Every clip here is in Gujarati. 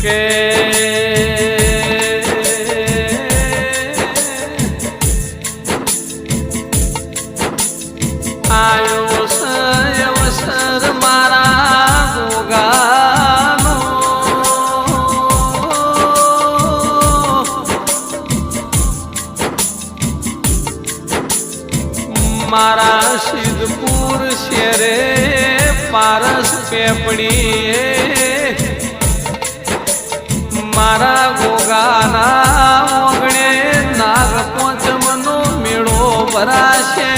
કે આયો અવસર મારા ગોગાનો મારા સિદ્ધપુર શેરે પારસ પેપડીએ મારા ગોગાના ઓગણે નાગ પોચમનો મેળો ભરાશે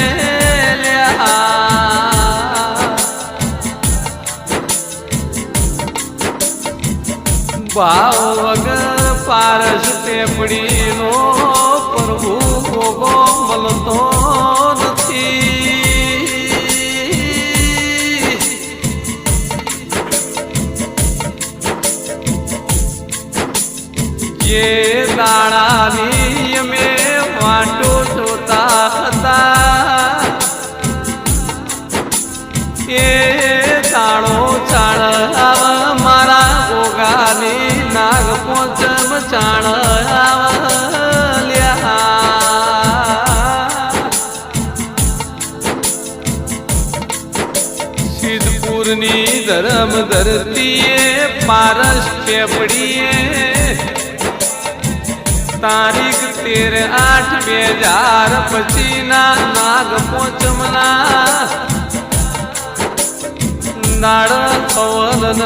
ભાવ વગર પારસ પેપડીનો પ્રભુ ગોગો મળતો જે દાણાની અમે વાટો જોતા હતા એ દાણો ચાળ મારા ગોગાની નાગ પોચમ ચાણ સિદ્ધપુરની ધરમ ધરતીએ પારસ પેપડીએ તારીખ 13/8/2025 નાગ પોચમના નાળ પવન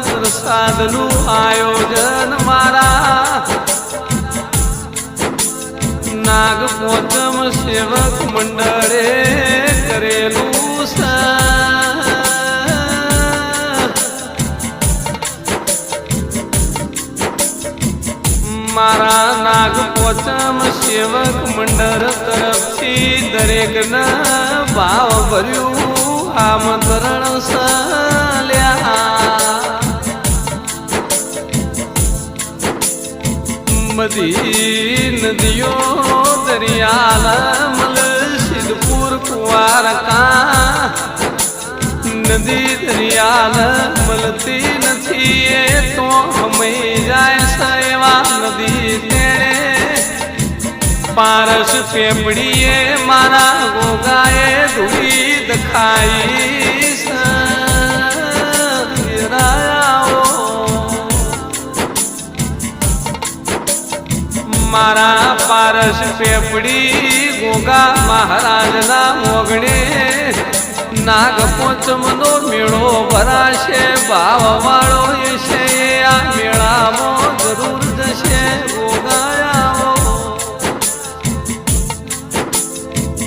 પ્રસાદનું આયોજન મારા નાગ પોચમ સેવક મંડળે કરેલું છે મારા નાગ પોચમ સેવક મંડળ તરફથી દરેકના ભાવ ભર્યું આમંત્રણ સલ્યા બધી નદીઓ દરિયા મલ સિદ્ધપુર કુવારકા નદી દરિયા મળતી નથી એ તો અમે જાય સેવા નદી તેણે પારસ પેપડીએ મારા ગોગાએ ધૂળી દખાઈ મારા પારસ પેપડી ગોગા મહારાજના મોગણે નાગ પોચમનો મેળો ભરાશે ભાવ વાળો છે